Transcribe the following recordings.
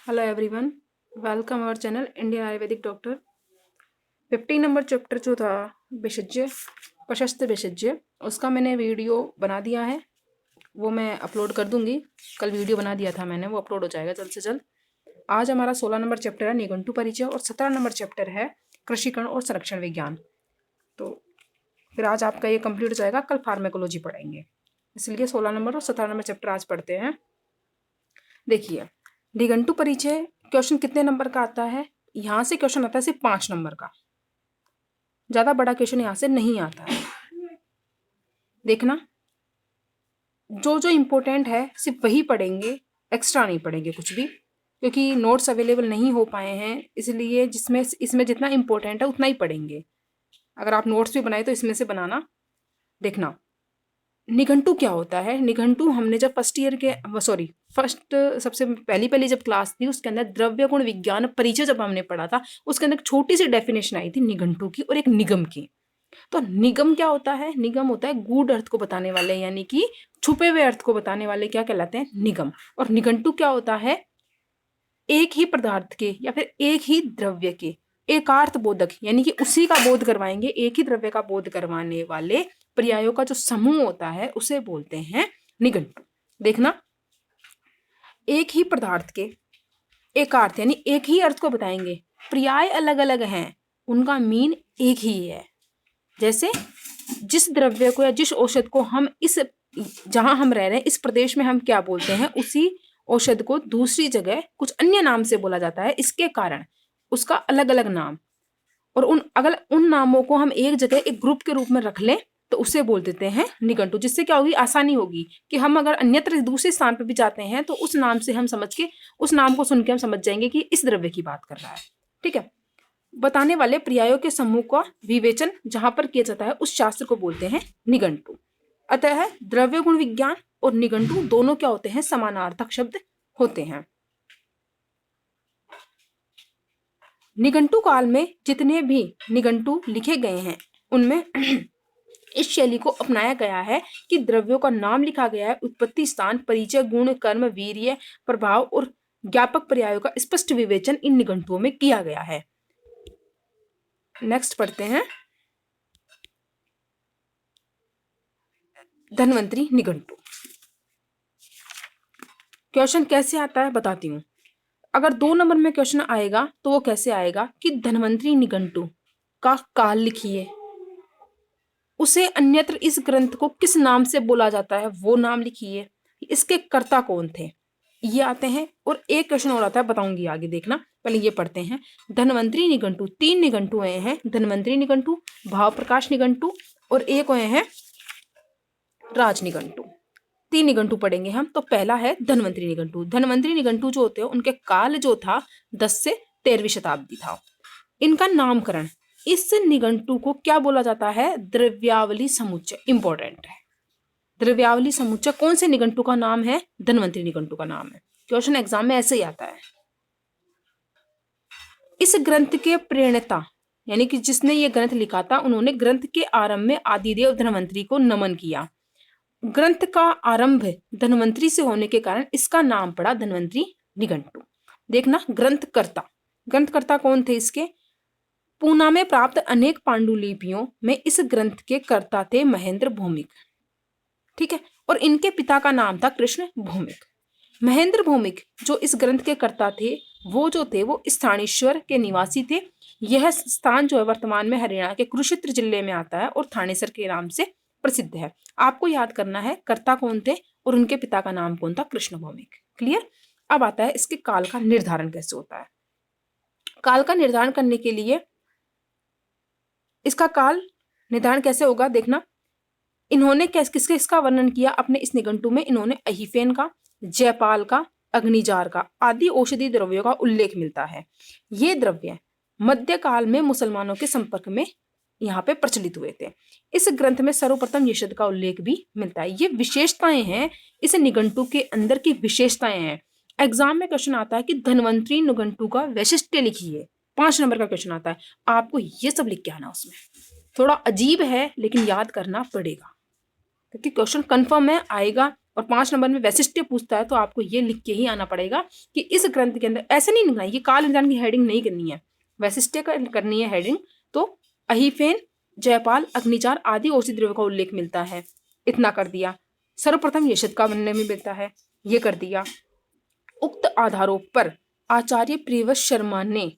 Hello everyone, welcome our channel Indian Ayurvedic doctor. 15 number chapter जो था भेषज प्रशस्त भेषज, उसका मैंने वीडियो बना दिया है। वो मैं अपलोड कर दूंगी। कल वीडियो बना दिया था मैंने, वो अपलोड हो जाएगा जल्द से जल्द। आज हमारा 16 नंबर चैप्टर है निघंटु परिचय और 17 नंबर चैप्टर है कृषिकरण और संरक्षण विज्ञान। तो फिर आज आपका ये कंप्लीट हो जाएगा, कल फार्मेकोलॉजी पढ़ेंगे। इसलिए 16 नंबर और 17 नंबर चैप्टर आज पढ़ते हैं। देखिए, निघंटु परिचय क्वेश्चन कितने नंबर का आता है? यहाँ से क्वेश्चन आता है सिर्फ 5 नंबर का, ज्यादा बड़ा क्वेश्चन यहाँ से नहीं आता है। देखना, जो जो इम्पोर्टेंट है सिर्फ वही पढ़ेंगे, एक्स्ट्रा नहीं पढ़ेंगे कुछ भी, क्योंकि नोट्स अवेलेबल नहीं हो पाए हैं। इसलिए जिसमें इसमें जितना इम्पोर्टेंट है उतना ही पढ़ेंगे। अगर आप नोट्स भी बनाए तो इसमें से बनाना। देखना, निघंटु क्या होता है। निघंटु हमने जब फर्स्ट सबसे पहली जब क्लास थी उसके अंदर द्रव्य गुण विज्ञान परिचय जब हमने पढ़ा था, उसके अंदर एक छोटी सी डेफिनेशन आई थी निघंटु की और एक निगम की। तो निगम क्या होता है? निगम होता है गूढ़ अर्थ को बताने वाले, यानी कि छुपे हुए अर्थ को बताने वाले क्या कहलाते हैं? निगम। और निघंटु क्या होता है? एक ही पदार्थ के या फिर एक ही द्रव्य के एकार्थ बोधक, यानी कि उसी का बोध करवाएंगे, एक ही द्रव्य का बोध करवाने वाले पर्यायों का जो समूह होता है उसे बोलते हैं निघंटु। देखना, एक ही पदार्थ के एकार्थ यानी एक ही अर्थ को बताएंगे, पर्याय अलग अलग हैं, उनका मीन एक ही है। जैसे जिस द्रव्य को या जिस औषध को हम इस जहां हम रह रहे हैं इस प्रदेश में हम क्या बोलते हैं, उसी औषध को दूसरी जगह कुछ अन्य नाम से बोला जाता है, इसके कारण उसका अलग अलग नाम। और अगर उन नामों को हम एक जगह एक ग्रुप के रूप में रख लें तो उसे बोल देते हैं निघंटु। जिससे क्या होगी? आसानी होगी कि हम अगर अन्यत्र दूसरे स्थान पर भी जाते हैं तो उस नाम से हम समझ के, उस नाम को सुन के हम समझ जाएंगे कि इस द्रव्य की बात कर रहा है। ठीक है। बताने वाले पर्यायों के समूह का विवेचन जहां पर किया जाता है उस शास्त्र को बोलते हैं निघंटु। अतः द्रव्य गुण विज्ञान और निघंटु दोनों क्या होते हैं? समानार्थक शब्द होते हैं। निघंटु काल में जितने भी निघंटु लिखे गए हैं उनमें इस शैली को अपनाया गया है कि द्रव्यों का नाम लिखा गया है, उत्पत्ति स्थान, परिचय, गुण, कर्म, वीर्य, प्रभाव और ज्ञापक पर्यायों का स्पष्ट विवेचन इन निघंटुओं में किया गया है। नेक्स्ट पढ़ते हैं धन्वंतरी निघंटु। क्वेश्चन कैसे आता है बताती हूं। अगर 2 नंबर में क्वेश्चन आएगा तो वो कैसे आएगा कि धन्वंतरी निघंटु का काल लिखिए, उसे अन्यत्र इस ग्रंथ को किस नाम से बोला जाता है वो नाम लिखिए, इसके कर्ता कौन थे, ये आते हैं। और एक क्वेश्चन और आता है, बताऊंगी आगे, देखना। पहले ये पढ़ते हैं धन्वंतरी निघंटु। 3 निघंटु हुए हैं, धन्वंतरी निघंटु, भाव प्रकाश निघंटु और एक हुए हैं राज निघंटु। 3 निघंटु पढ़ेंगे हम। तो पहला है धन्वंतरी निघंटु। धन्वंतरी निघंटु जो होते हैं उनके काल जो था 10 से 13वीं शताब्दी था। इनका नामकरण, इस निघंटु को क्या बोला जाता है? द्रव्यावली समुच्चय। इंपॉर्टेंट है, द्रव्यावली समुच्चय कौन से निघंटु का नाम है? धन्वंतरी निघंटु का नाम है। क्वेश्चन एग्जाम में ऐसे ही आता है। इस ग्रंथ के प्रणेता यानी कि जिसने ये ग्रंथ लिखा था, उन्होंने ग्रंथ के आरंभ में आदिदेव धन्वंतरी को नमन किया। ग्रंथ का आरंभ धन्वंतरी से होने के कारण इसका नाम पड़ा धन्वंतरी निघंटु। देखना, ग्रंथकर्ता कौन थे इसके? पूना में प्राप्त अनेक पांडुलिपियों में इस ग्रंथ के कर्ता थे महेंद्र भौमिक। ठीक है। और इनके पिता का नाम था कृष्ण भौमिक। महेंद्र भौमिक जो इस ग्रंथ के कर्ता थे, वो स्थानेश्वर के निवासी थे। यह स्थान जो है वर्तमान में हरियाणा के कुरुक्षेत्र जिले में आता है और थानेसर के नाम से प्रसिद्ध है। आपको याद करना है कर्ता कौन थे और उनके पिता का नाम कौन था? कृष्ण भौमिक। क्लियर? अब आता है इसके काल का निर्धारण कैसे होता है। काल का निर्धारण करने के लिए इसका काल निर्धारण कैसे होगा, देखना। इन्होंने किसका वर्णन किया अपने इस निघंटु में? इन्होंने अहिफेन का, जयपाल का, अग्निजार का आदि औषधि द्रव्यों का उल्लेख मिलता है। ये द्रव्य मध्यकाल में मुसलमानों के संपर्क में यहाँ पे प्रचलित हुए थे। इस ग्रंथ में सर्वप्रथम ये शब्द का उल्लेख भी मिलता है। ये विशेषताएं हैं, इस निघंटु के अंदर की विशेषताएं हैं। एग्जाम में क्वेश्चन आता है कि धन्वंतरी निघंटु का वैशिष्ट्य लिखिए। 5 नंबर का क्वेश्चन आता है, आपको ये सब लिख के आना। उसमें थोड़ा अजीब है लेकिन याद करना पड़ेगा क्योंकि क्वेश्चन कंफर्म है, आएगा। और 5 नंबर में वैशिष्ट्य पूछता है तो आपको ये लिख के ही आना पड़ेगा कि इस ग्रंथ के अंदर, ऐसे नहीं लिखना है, ये काल निदान की हेडिंग नहीं करनी है, वैशिष्ट्य का करनी है हेडिंग। तो अहिफेन, जयपाल, अग्निचार आदि औषधि द्रव्यों का उल्लेख मिलता है, इतना कर दिया। सर्वप्रथम यशद का बनने में मिलता है, ये कर दिया। उक्त आधारों पर आचार्य प्रियव्रत शर्मा ने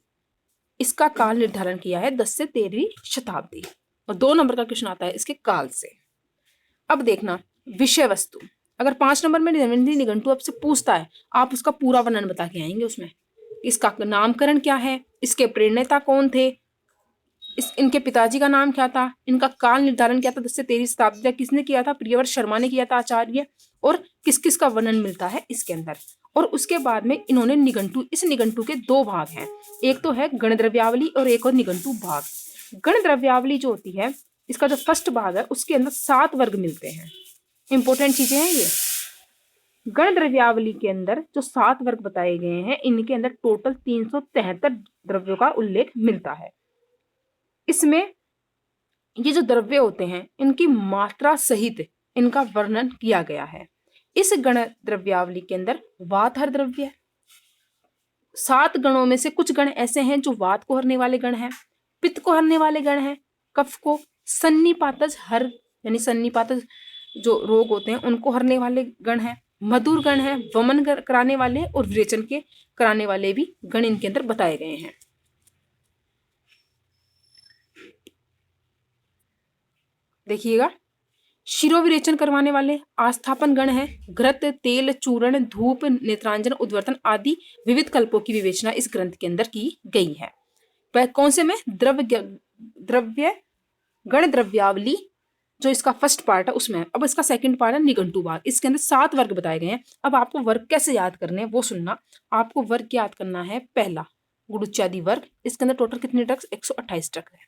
इसका काल निर्धारण किया है 10 से 13वीं शताब्दी। और 2 नंबर का क्वेश्चन आता है इसके काल से। अब देखना विषय वस्तु, अगर 5 नंबर में द्विवेदी निघंटु आपसे पूछता है, आप उसका पूरा वर्णन बता के आएंगे उसमें। इसका नामकरण क्या है, इसके प्रेरणेता कौन थे, इनके पिताजी का नाम क्या था, इनका काल निर्धारण क्या था 10 से 13वीं शताब्दी किसने किया था, प्रियव्रत शर्मा ने किया था आचार्य, और किस किस का वर्णन मिलता है इसके अंदर। और उसके बाद में इन्होंने निघंटु, इस निघंटु के 2 भाग हैं, एक तो है गणद्रव्यावली और एक और निघंटु भाग। गणद्रव्यावली जो होती है, इसका जो फर्स्ट भाग है उसके अंदर 7 वर्ग मिलते हैं। इंपॉर्टेंट चीजें हैं ये। गणद्रव्यावली के अंदर जो 7 वर्ग बताए गए हैं, इनके अंदर टोटल 373 द्रव्यों का उल्लेख मिलता है। इसमें ये जो द्रव्य होते हैं इनकी मात्रा सहित इनका वर्णन किया गया है। इस गण द्रव्यावली के अंदर वात हर द्रव्य है। 7 गणों में से कुछ गण ऐसे हैं जो वात को हरने वाले गण हैं, पित्त को हरने वाले गण हैं, कफ को, सन्निपातज हर यानी सन्निपातज जो रोग होते हैं उनको हरने वाले गण हैं, मधुर गण हैं, वमन कराने वाले और विरेचन के कराने वाले भी गण इनके अंदर बताए गए हैं। देखिएगा, शिरोविरेचन करवाने वाले आस्थापन गण हैं, घृत, तेल, चूर्ण, धूप, नेत्रांजन, उद्वर्तन आदि विविध कल्पों की विवेचना इस ग्रंथ के अंदर की गई है। वह कौन से में, द्रव्य गण द्रव्यावली जो इसका फर्स्ट पार्ट है उसमें। अब इसका सेकंड पार्ट है निघंटु भाग, इसके अंदर 7 वर्ग बताए गए हैं। अब आपको वर्ग कैसे याद करने हैं वो सुनना। आपको वर्ग याद करना है, पहला गुड़ुच्यादि वर्ग, इसके अंदर टोटल कितने ड्रग्स, 128 ड्रग है,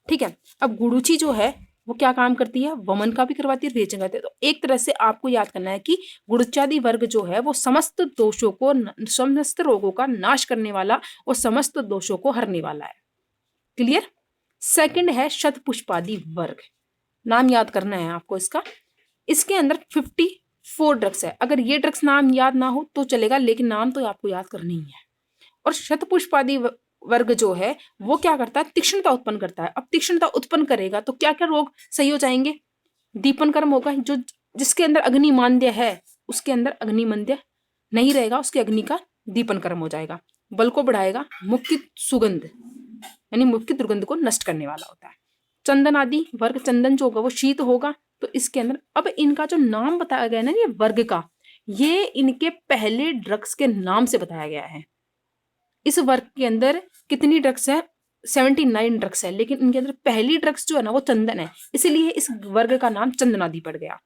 ठीक है। अब गुड़ुची जो है वो क्या काम करती है, वमन का भी करवाती है, विरेचन करती है। तो एक तरह से आपको याद करना है कि गुड़ुच्यादि वर्ग जो है वो समस्त दोषों को, समस्त रोगों का नाश करने वाला और समस्त दोषों को हरने वाला है। क्लियर। सेकंड है शतपुष्पादि वर्ग, नाम याद करना है आपको इसका। इसके अंदर 54 ड्रग्स है। अगर ये ड्रग्स नाम याद ना हो तो चलेगा, लेकिन नाम तो आपको याद करनी ही है। और शतपुष्पादि वर्ग जो है वो क्या करता है, तीक्ष्णता उत्पन्न करता है। अब तीक्ष्णता उत्पन्न करेगा तो क्या क्या रोग सही हो जाएंगे, दीपन कर्म होगा। जो जिसके अंदर अग्निमांद्य है उसके अंदर अग्निमंद्य नहीं रहेगा, उसके अग्नि का दीपन कर्म हो जाएगा। बल को बढ़ाएगा, मुख की सुगंध यानी मुख की दुर्गंध को नष्ट करने वाला होता है। चंदन आदि वर्ग, चंदन जो होगा वो शीत होगा। तो इसके अंदर अब इनका जो नाम बताया गया ना ये वर्ग का, ये इनके पहले ड्रग्स के नाम से बताया गया है। इस वर्ग के अंदर कितनी ड्रग्स है, 79 ड्रग्स है, लेकिन इनके अंदर पहली ड्रग्स जो है ना वो चंदन है, इसीलिए इस वर्ग का नाम चंदनादि पड़ गया।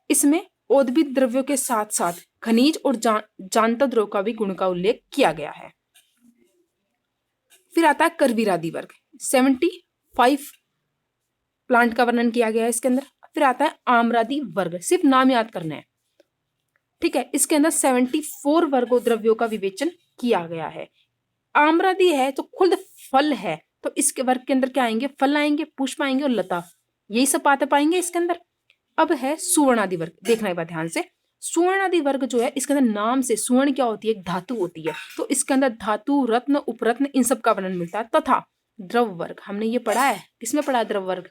इसमें औद्भिद द्रव्यों के साथ साथ खनिज और जानता द्रव्य का भी गुण का उल्लेख किया गया है। फिर आता है करवीरादि वर्ग, 75 प्लांट का वर्णन किया गया है इसके अंदर। फिर आता है आम्रादि वर्ग, सिर्फ नाम याद करना है, ठीक है। इसके अंदर 74 वर्गों द्रव्यों का विवेचन किया गया है। आम्रादि है तो खुद फल है, तो इसके वर्ग के अंदर क्या आएंगे, फल आएंगे, पुष्प आएंगे और लता, यही सब बातें पाएंगे इसके अंदर। अब है सुवर्णादि वर्ग, देखना एक बार ध्यान से। सुवर्णादि वर्ग जो है इसके अंदर नाम से सुवर्ण क्या होती है, एक धातु होती है, तो इसके अंदर धातु, रत्न, उपरत्न इन सब का वर्णन मिलता है। तथा द्रव वर्ग, हमने ये पढ़ा है, किसमें पढ़ा है, द्रव वर्ग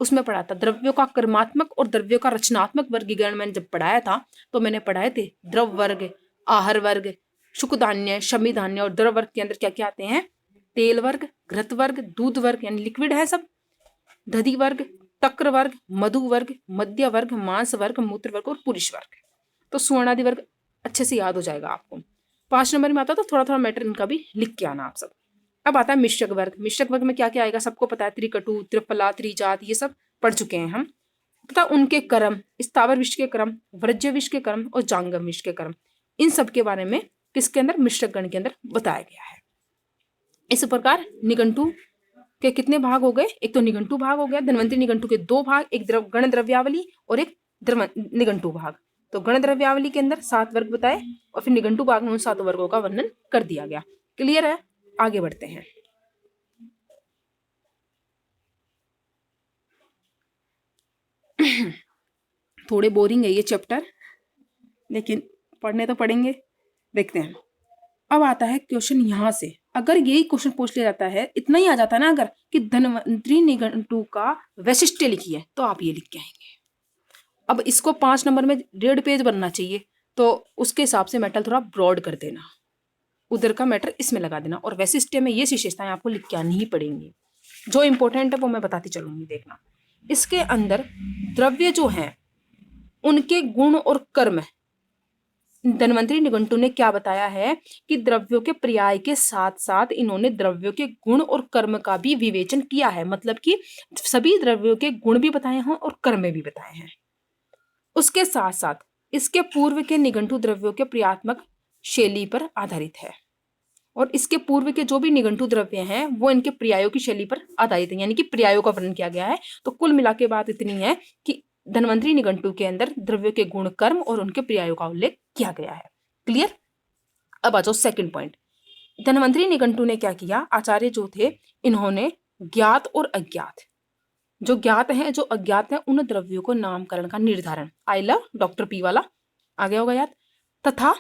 उसमें पढ़ा था। द्रव्यों का कर्मात्मक और द्रव्यों का रचनात्मक वर्गीकरण मैंने जब पढ़ाया था तो मैंने पढ़ाए थे द्रव वर्ग, आहार वर्ग, शुकधान्य, शमी धान्य। और द्रव वर्ग के अंदर क्या क्या आते हैं, तेल वर्ग, घृत वर्ग, दूध वर्ग यानी लिक्विड है सब, दधि वर्ग, तक्र वर्ग, मधु वर्ग, मध्य वर्ग, मांस वर्ग, मूत्र वर्ग और पुरुष वर्ग। तो सुवर्णादि वर्ग अच्छे से याद हो जाएगा आपको। 5 नंबर में आता तो थोड़ा थोड़ा मैटर इनका भी लिख के आना आप सब। अब आता है मिश्रक वर्ग। मिश्रक वर्ग में क्या क्या आएगा सबको पता है, त्रिकटु, त्रिफला, त्रिजात, ये सब पढ़ चुके हैं हम। तथा उनके कर्म, स्थावर विष के कर्म, व्रज्य विष के कर्म और जांगम विष के कर्म, इन सब के बारे में किसके अंदर, मिश्रक गण के अंदर बताया गया है। इस प्रकार निघंटु के कितने भाग हो गए, एक तो निघंटु भाग हो गया, धन्वंतरी निघंटु के 2 भाग, एक गण द्रव्यावली और एक निघंटु भाग। तो गण द्रव्यावली के अंदर 7 वर्ग बताए और फिर निघंटु भाग में उन 7 वर्गों का वर्णन कर दिया गया। क्लियर है, आगे बढ़ते हैं। थोड़े बोरिंग है ये चैप्टर, लेकिन पढ़ने तो पढ़ेंगे। देखते हैं। अब आता है क्वेश्चन यहाँ से, अगर यही क्वेश्चन पूछ लिया जाता है, इतना ही आ जाता है ना अगर, कि धन्वंतरी निघंटु का वैशिष्ट्य लिखिए, तो आप ये लिख के आएंगे। अब इसको 5 नंबर में 1.5 पेज बनना चाहिए, तो उसके हिसाब से मेटल थोड़ा ब्रॉड कर देना, उधर का मैटर इसमें लगा देना, और वैशिष्ट्य में ये विशेषताएं आपको लिख के आनी ही पड़ेंगी। जो इंपॉर्टेंट है वो मैं बताती चलूंगी। देखना, इसके अंदर द्रव्य जो हैं उनके गुण और कर्म, धन्वंतरी निघंटु ने क्या बताया है कि द्रव्यों के पर्याय के साथ साथ इन्होंने द्रव्यों के गुण और कर्म का भी विवेचन किया है, मतलब कि सभी द्रव्यों के गुण भी बताए हैं और कर्म भी बताए हैं। उसके साथ साथ इसके पूर्व के निघंटु द्रव्यों के क्रियात्मक शैली पर आधारित है, और इसके पूर्व के जो भी निघंटु द्रव्य हैं वो इनके पर्यायों की शैली पर आधारित है, यानी कि पर्यायों का वर्णन किया गया है। तो कुल मिला के बात इतनी है कि धन्वंतरी निघंटु के अंदर द्रव्यों के गुण कर्म और उनके पर्यायों का उल्लेख किया गया है। क्लियर। अब आ जाओ सेकंड पॉइंट। धन्वंतरी निघंटु ने क्या किया, आचार्य जो थे इन्होंने ज्ञात और अज्ञात, जो ज्ञात है जो अज्ञात है, उन द्रव्यों को नामकरण का निर्धारण, आई लव डॉक्टर पी वाला आ गया होगा याद, तथा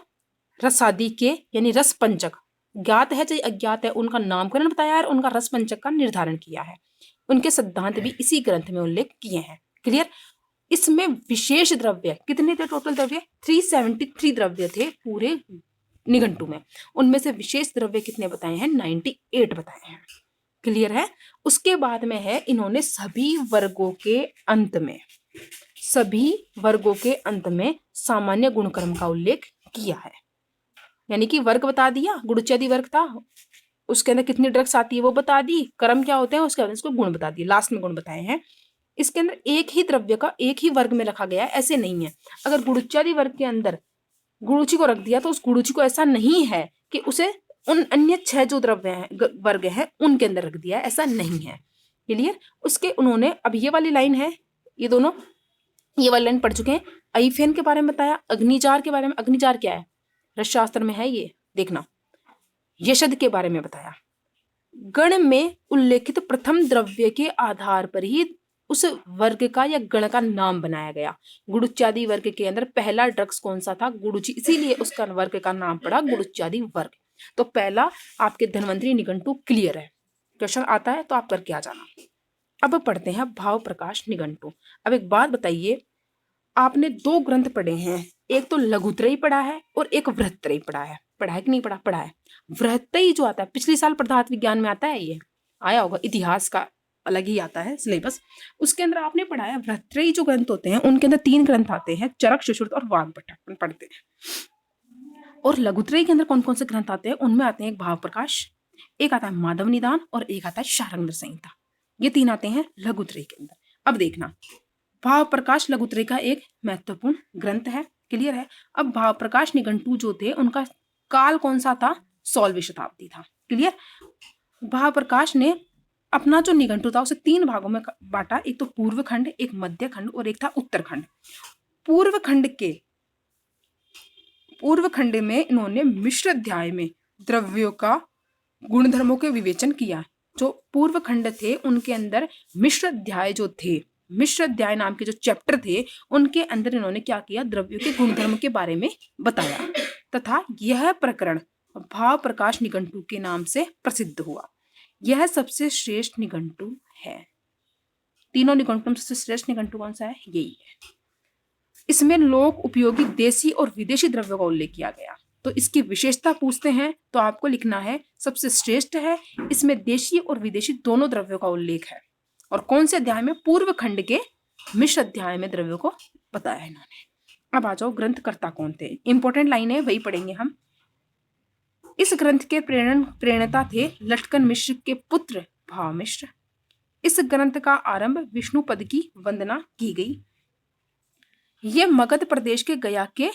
रसादि के यानी रस पंचक, ज्ञात है चाहे अज्ञात है, उनका नामकरण बताया है और उनका रस पंचक का निर्धारण किया है। उनके सिद्धांत भी इसी ग्रंथ में उल्लेख किए हैं। क्लियर। इसमें विशेष द्रव्य कितने थे, टोटल द्रव्य 373 द्रव्य थे पूरे निघंटु में, उनमें से विशेष द्रव्य कितने बताए हैं, 98 बताए हैं। क्लियर है। उसके बाद में है, इन्होंने सभी वर्गों के अंत में सामान्य गुणकर्म का उल्लेख किया है, यानी कि वर्ग बता दिया, गुणोच्चादि वर्ग था, उसके अंदर कितनी ड्रग्स आती है वो बता दी, कर्म क्या होते हैं उसके बाद इसको गुण बता दिए, लास्ट में गुण बताए हैं। इसके अंदर एक ही द्रव्य का एक ही वर्ग में रखा गया है, ऐसे नहीं है। अगर गुणोच्चादि वर्ग के अंदर गुरुचि को रख दिया तो उस गुरुचि को ऐसा नहीं है कि उसे उन अन्य 6 जो द्रव्य हैं वर्ग हैं उनके अंदर रख दिया है, ऐसा नहीं है। क्लियर। उसके उन्होंने अब ये वाली लाइन है, ये दोनों ये वाली लाइन पढ़ चुके हैं। अइफेन के बारे में बताया, अग्निजार के बारे में, अग्निजार क्या है रसशास्त्र में है, ये देखना। यशद के बारे में बताया, गण में उल्लेखित प्रथम द्रव्य के आधार पर ही उस वर्ग का या गण का नाम बनाया गया। गुणोच्चादि वर्ग के अंदर पहला ड्रग्स कौन सा था, गुरुचि, इसीलिए उसका वर्ग का नाम पड़ा गुणोच्चादि वर्ग। तो पहला आपके धन्वंतरी निघंटु क्लियर है, क्वेश्चन आता है तो आप करके आ जाना। अब पढ़ते हैं भाव प्रकाश निघंटु। अब एक बात बताइए, आपने 2 ग्रंथ पढ़े हैं, एक तो लघुत्रयी पढ़ा है और एक वृहत्त्रयी पढ़ा है। पढ़ा है कि नहीं पढ़ा, पढ़ा है। वृहत्त्रयी जो आता है पिछले साल पदार्थ विज्ञान में आता है, ये आया होगा, इतिहास का अलग ही आता है सिलेबस, उसके अंदर आपने पढ़ा है। वृहत्त्रयी जो ग्रंथ होते हैं उनके अंदर 3 ग्रंथ आते हैं, चरक, सुश्रुत और वाग्भट पढ़ते हैं। और लघुत्रयी के अंदर कौन कौन से ग्रंथ आते हैं, उनमें आते हैं एक भाव प्रकाश, एक आता है माधव निदान और एक आता है शार्ंग संहिता। ये 3 आते हैं लघुत्रयी के अंदर। अब देखना, भाव प्रकाश लघुत्रयी का एक महत्वपूर्ण ग्रंथ है। क्लियर है। अब भाव प्रकाश निघंटु जो थे उनका काल कौन सा था, 16वीं शताब्दी था। क्लियर। भाव प्रकाश ने अपना जो निघंटु था उसे 3 भागों में बांटा, एक तो पूर्व खंड, एक मध्य खंड और एक था उत्तर खंड। पूर्व खंड में इन्होंने मिश्र अध्याय में द्रव्यों का गुणधर्मों के विवेचन किया। जो पूर्व खंड थे उनके अंदर मिश्र अध्याय जो थे, मिश्र अध्याय नाम के जो चैप्टर थे उनके अंदर इन्होंने क्या किया, द्रव्यों के गुणधर्म के बारे में बताया, तथा यह प्रकरण भाव प्रकाश निघंटु के नाम से प्रसिद्ध हुआ। यह सबसे श्रेष्ठ निघंटु है। तीनों निघंटु में सबसे श्रेष्ठ निघंटु कौन सा है, यही है। इसमें लोक उपयोगी देशी और विदेशी द्रव्यों का उल्लेख किया गया। तो इसकी विशेषता पूछते हैं तो आपको लिखना है सबसे श्रेष्ठ है, इसमें देशी और विदेशी दोनों द्रव्यों का उल्लेख है। और कौन से अध्याय में, पूर्व खंड के मिश्र अध्याय में द्रव्यों को बताया है इन्होंने। अब आ जाओ ग्रंथकर्ता कौन थे, इंपॉर्टेंट लाइन है वही पढ़ेंगे हम। इस ग्रंथ के प्रेरणता थे लटकन मिश्र के पुत्र भाव मिश्र। इस ग्रंथ का आरंभ विष्णु पद की वंदना की गई। ये मगध प्रदेश के गया के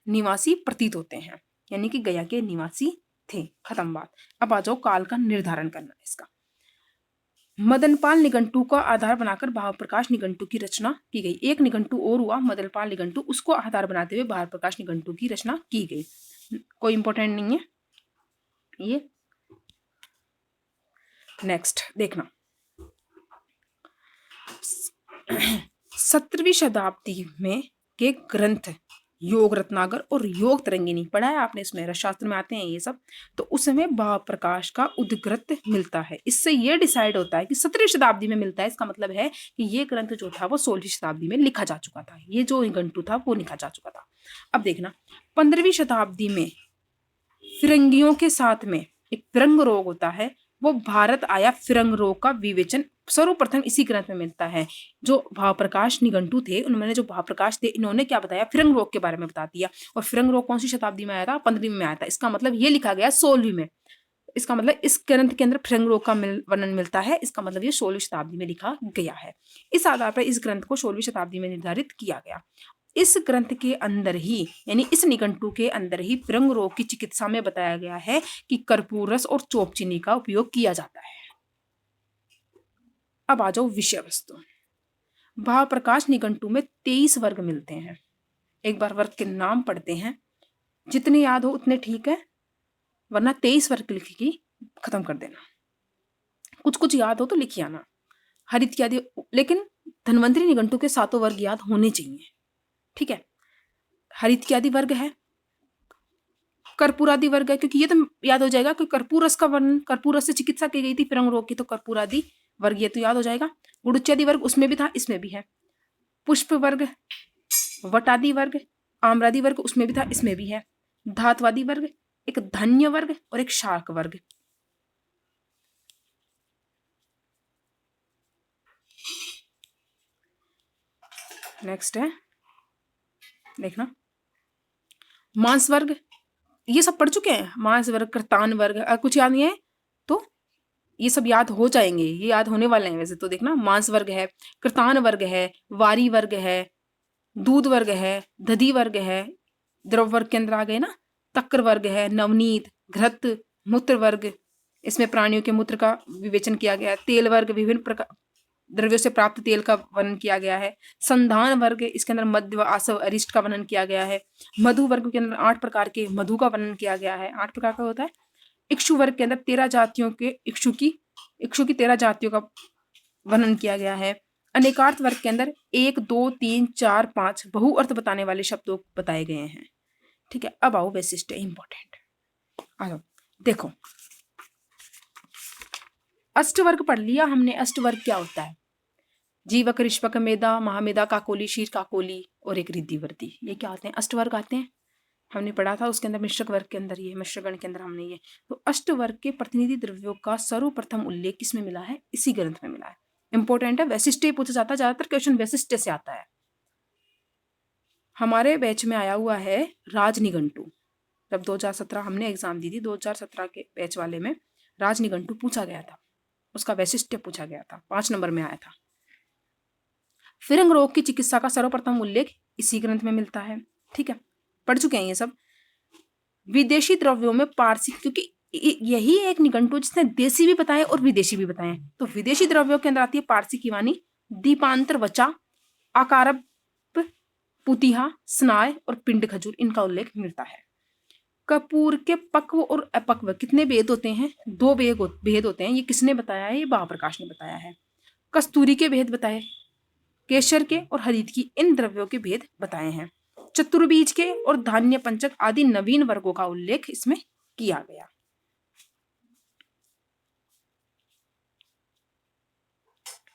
निवासी प्रतीत होते हैं, यानी कि गया के निवासी थे। खत्म बात। अब आ जाओ काल का निर्धारण करना है इसका। मदनपाल निघंटु का आधार बनाकर भाव प्रकाश निघंटु की रचना की गई। एक निघंटु और हुआ मदनपाल निघंटु, उसको आधार बनाते हुए भाव प्रकाश निघंटु की रचना की गई। कोई इंपॉर्टेंट नहीं है ये। नेक्स्ट देखना, 17वीं शताब्दी में के ग्रंथ योग रत्नाकर और योग तरंगिणी पढ़ा है आपने, इसमें रसशास्त्र में आते हैं ये सब। तो उसमें भाव प्रकाश का उद्गृत मिलता है। इससे ये डिसाइड होता है कि 17वीं शताब्दी में मिलता है। इसका मतलब है कि ये ग्रंथ जो था वो 16वीं शताब्दी में लिखा जा चुका था, ये जो निघंटु था वो लिखा जा चुका था। अब देखना 15वीं शताब्दी में फिरंगियों के साथ में एक फिरंग रोग होता है, वो भारत आया फिरंग रोग का विवेचन सर्वप्रथम इसी ग्रंथ में मिलता है। जो भाव प्रकाश निघंटु थे, उन्होंने जो भाव प्रकाश थे, इन्होंने क्या बताया, फिरंग रोग के बारे में बता दिया। और फिरंग रोग कौन सी शताब्दी में आया था, 15वीं में आया था। इसका मतलब ये लिखा गया 16वीं में। इसका मतलब इस ग्रंथ के अंदर फिरंग रोग का वर्णन मिलता है। इसका मतलब ये 16वीं शताब्दी में लिखा गया है। इस आधार पर इस ग्रंथ को 16वीं शताब्दी में निर्धारित किया गया। इस ग्रंथ के अंदर ही, यानी इस निघंटु के अंदर ही फिरंग रोग की चिकित्सा में बताया गया है कि कर्पूर रस और चोपचीनी का उपयोग किया जाता है। अब आ जाओ विषय वस्तु। भाव प्रकाश निघंटु में 23 वर्ग मिलते हैं। एक बार वर्ग के नाम पढ़ते हैं, जितने याद हो उतने ठीक है, वरना 23 वर्ग लिख के खत्म कर देना। कुछ कुछ याद हो तो लिखिए आना। हरित आदि, लेकिन धन्वंतरी निघंटु के 7 वर्ग याद होने चाहिए, ठीक है। हरित आदि वर्ग है, कर्पूरादि वर्ग है, क्योंकि ये तो याद हो जाएगा कि कर्पूरस का वर्णन, कर्पूरस से चिकित्सा की गई थी फिरंग रोग की, तो कर्पूरादि वर्ग ये तो याद हो जाएगा। गुड़ुच्यादि वर्ग उसमें भी था, इसमें भी है। पुष्प वर्ग, वटादि वर्ग, आम्रादि वर्ग उसमें भी था, इसमें भी है। धातवादि वर्ग, एक धन्य वर्ग और एक शार्क वर्ग। नेक्स्ट है, देखना मांस वर्ग, ये सब पढ़ चुके हैं। मांस वर्ग, कर्तान वर्ग, कुछ याद नहीं है तो ये सब याद हो जाएंगे, ये याद होने वाले हैं वैसे तो। देखना मांस वर्ग है, कृतान वर्ग है, वारी वर्ग है, दूध वर्ग है, दधि वर्ग है, द्रव वर्ग के अंदर आ गए ना, तक्र वर्ग है, नवनीत, घृत, मूत्र वर्ग, इसमें प्राणियों के मूत्र का विवेचन किया गया है। तेल वर्ग, विभिन्न प्रकार द्रव्यों से प्राप्त तेल का वर्णन किया गया है। संधान वर्ग, इसके अंदर मध्य व आसव अरिष्ट का वर्णन किया गया है। मधु वर्ग के अंदर 8 प्रकार के मधु का वर्णन किया गया है। 8 प्रकार का होता है। इक्षु वर्ग के अंदर 13 जातियों के इक्षु की 13 जातियों का वर्णन किया गया है। अनेकार्थ वर्ग के अंदर 1 2 3 4 5 बहु अर्थ बताने वाले शब्दों बताए गए हैं, ठीक है। अब आओ वैशिष्ट, इंपॉर्टेंट आ जाओ। देखो अष्टवर्ग पढ़ लिया हमने। अष्टवर्ग क्या होता है, जीवक, ऋष्वक, मेधा, महामेधा, काकोली, शीर काकोली और एक रिद्धिवर्ती, ये क्या आते हैं, अष्टवर्ग आते हैं। हमने पढ़ा था उसके अंदर मिश्रक वर्ग के अंदर, ये मिश्रगण के अंदर हमने ये। तो अष्टवर्ग के प्रतिनिधि द्रव्यों का सर्वप्रथम उल्लेख किसमें मिला है, इसी ग्रंथ में मिला है। इंपॉर्टेंट है, वैशिष्ट पूछा जाता है, ज्यादातर क्वेश्चन वैशिष्ट से आता है। हमारे बैच में आया हुआ है राजनिघंटु। जब 2017 हमने एग्जाम दी थी, 2017 के बैच वाले में राजनिघंटु पूछा गया था, उसका वैशिष्ट पूछा गया था, 5 नंबर में आया था। फिरंग रोग की चिकित्सा का सर्वप्रथम उल्लेख इसी ग्रंथ में मिलता है, ठीक है, पढ़ चुके हैं ये सब। विदेशी द्रव्यों में पारसी, क्योंकि यही एक निघंटु जिसने देसी भी बताए और विदेशी भी बताए। तो विदेशी द्रव्यों के अंदर आती है पारसी की वाणी, दीपांतर वचा, आकारब, पुतिहा, स्नाय और पिंड खजूर, इनका उल्लेख मिलता है। कपूर के पक्व और अपक्व कितने भेद होते हैं, 2 भेद होते हैं। ये किसने बताया है, ये भाव प्रकाश ने बताया है। कस्तूरी के भेद बताए, केशर के और हरित की, इन द्रव्यों के भेद बताए हैं। चतुर्बीज के और धान्य पंचक आदि नवीन वर्गों का उल्लेख इसमें किया गया।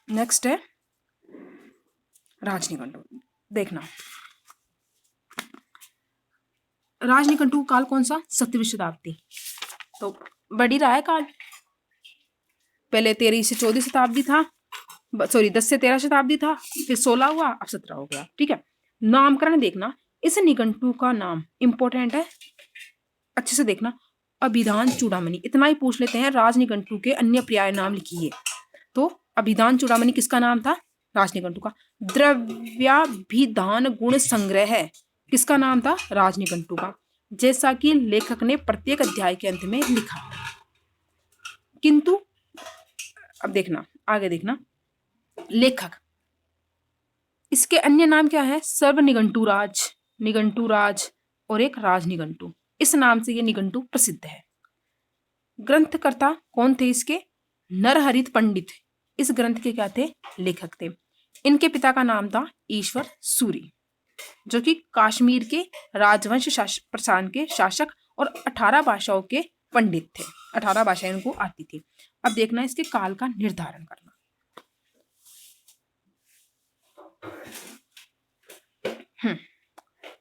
नेक्स्ट है राजनिघंटु। देखना राजनिघंटु काल कौन सा, 7वीं शताब्दी, तो बढ़ी रहा है काल। पहले 13 से 14 शताब्दी था, सॉरी 10 से 13 शताब्दी था, फिर 16 हुआ, अब 17 हो गया, ठीक है। नामकरण देखना, इस निघंटु का नाम इंपॉर्टेंट है, अच्छे से देखना। अभिधान चूड़ामणि, इतना ही पूछ लेते हैं। राजनिघंटु के अन्य पर्याय नाम लिखिए। तो अभिधान चूड़ामणि किसका नाम था, राजनिघंटु का। द्रव्याभिधान गुण संग्रह किसका नाम था, राजनिघंटु का, जैसा कि लेखक ने प्रत्येक अध्याय के अंत में लिखा। किंतु अब देखना, आगे देखना, लेखक, इसके अन्य नाम क्या है, सर्व निघंटुराज, निघंटुराज और एक राजनिघंटु, इस नाम से ये निघंटु प्रसिद्ध है। ग्रंथकर्ता कौन थे इसके, नरहरित पंडित, इस ग्रंथ के क्या थे, लेखक थे। इनके पिता का नाम था ईश्वर सूरी। जो कि कश्मीर के राजवंश प्रशासन के शासक और 18 भाषाओं के पंडित थे। 18 भाषाएं उनको आती थी। अब देखना इसके काल का निर्धारण करना।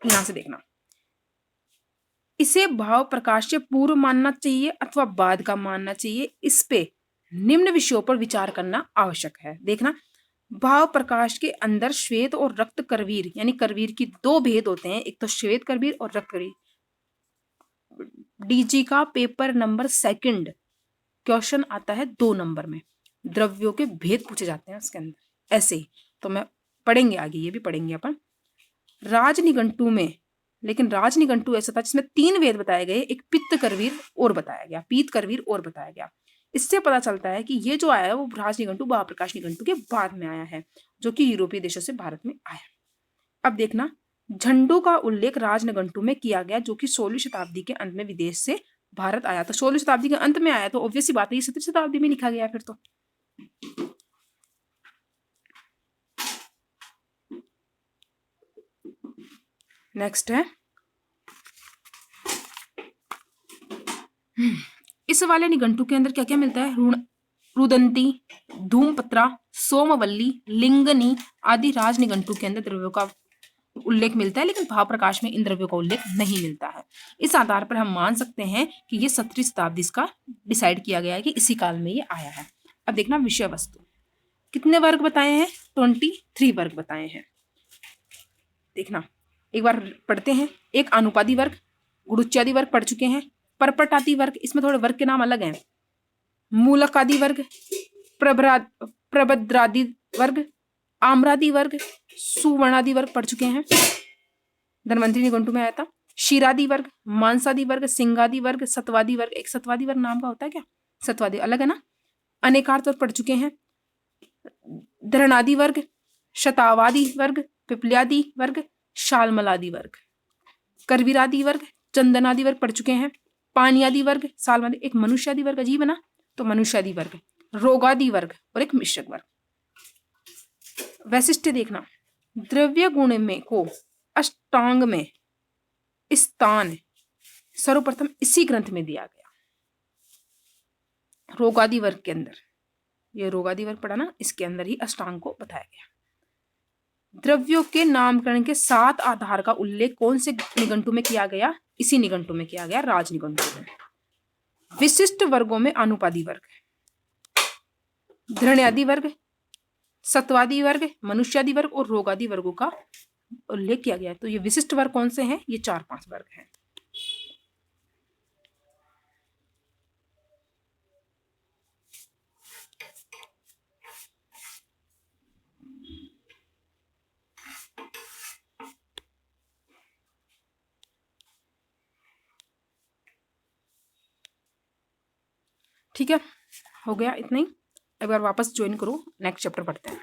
यहां से देखना, इसे भाव प्रकाश से पूर्व मानना चाहिए अथवा बाद का मानना चाहिए, इस पे निम्न विषयों पर विचार करना आवश्यक है। देखना, भाव प्रकाश के अंदर श्वेत और रक्त करवीर यानी करवीर की दो भेद होते हैं, एक तो श्वेत करवीर और रक्त करवीर। डीजी का पेपर नंबर 2 क्वेश्चन आता है 2 नंबर में, द्रव्यों के भेद पूछे जाते हैं उसके अंदर ऐसे ही। तो मैं पढ़ेंगे आगे, ये भी पढ़ेंगे अपन राजनिघंटु में। लेकिन राजनिघंटु ऐसा था जिसमें 3 वेद बताए गए, एक पित्त करवीर और बताया गया, पीत करवीर और बताया गया। इससे पता चलता है कि ये जो आया है वो राजनिघंटु महाप्रकाश निघंटु के बाद में आया है, जो कि यूरोपीय देशों से भारत में आया। अब देखना, झंडू का उल्लेख राजनिघंटु में किया गया, जो कि 16वीं शताब्दी के अंत में विदेश से भारत आया। तो 16वीं शताब्दी के अंत में आया, तो ऑब्वियस सी बात है ये 17वीं शताब्दी में लिखा गया फिर तो। नेक्स्ट है, इस वाले निघंटु के अंदर क्या क्या मिलता है? रुदंती, धूमपत्रा, सोमवल्ली, लिंगनी आदि राजनिघंटु के अंदर द्रव्यों का उल्लेख मिलता है, लेकिन भाव प्रकाश में इन द्रव्यों का उल्लेख नहीं मिलता है। इस आधार पर हम मान सकते हैं कि ये 17वीं शताब्दी इसका डिसाइड किया गया है कि इसी काल में ये आया है। अब देखना, विषय वस्तु कितने वर्ग बताए हैं? 23 वर्ग बताए हैं। देखना, एक बार पढ़ते हैं। एक अनुपादी वर्ग, गुणोच्चादी वर्ग पढ़ चुके हैं। परपटादी वर्ग, इसमें थोड़े वर्ग के नाम अलग हैं। मूलकादि वर्ग, प्रभद्रादि वर्ग, आम्रादि वर्ग, सुवर्णादि वर्ग पढ़ चुके हैं, धन्वंतरी निघंटु में आया था। क्षीरादि वर्ग, मांसादि वर्ग, सिंगादि वर्ग, सत्वादि वर्ग। एक सत्वादि वर्ग नाम का होता है क्या? सत्वादि अलग है ना। अनेकार्थ वर्ग पढ़ चुके हैं। धरणादि वर्ग, शतावादि वर्ग, पिपल्यादि वर्ग, शालमलादि वर्ग, करवीरादि वर्ग, चंदनादि वर्ग पढ़ चुके हैं। पानियादि वर्ग, सालमादि। एक मनुष्यादि वर्ग अजीब है ना, तो मनुष्यादि वर्ग, रोगादि वर्ग और एक मिश्रक वर्ग। वैशिष्ट्य देखना, द्रव्य गुण में को अष्टांग में स्थान सर्वप्रथम इसी ग्रंथ में दिया गया। रोगादि वर्ग के अंदर, ये रोगादि वर्ग पढ़ा ना, इसके अंदर ही अष्टांग को बताया गया। द्रव्यों के नामकरण के 7 आधार का उल्लेख कौन से निघंटु में किया गया? इसी निघंटु में किया गया, राजनिघंटु में। विशिष्ट वर्गों में अनुपादी वर्ग, धृण्यादि वर्ग, सत्वादि वर्ग, मनुष्यादि वर्ग और रोगादि वर्गों का उल्लेख किया गया है। तो ये विशिष्ट वर्ग कौन से हैं? ये 4-5 वर्ग हैं। ठीक है, हो गया इतना ही। एक बार वापस ज्वाइन करो, नेक्स्ट चैप्टर पढ़ते हैं।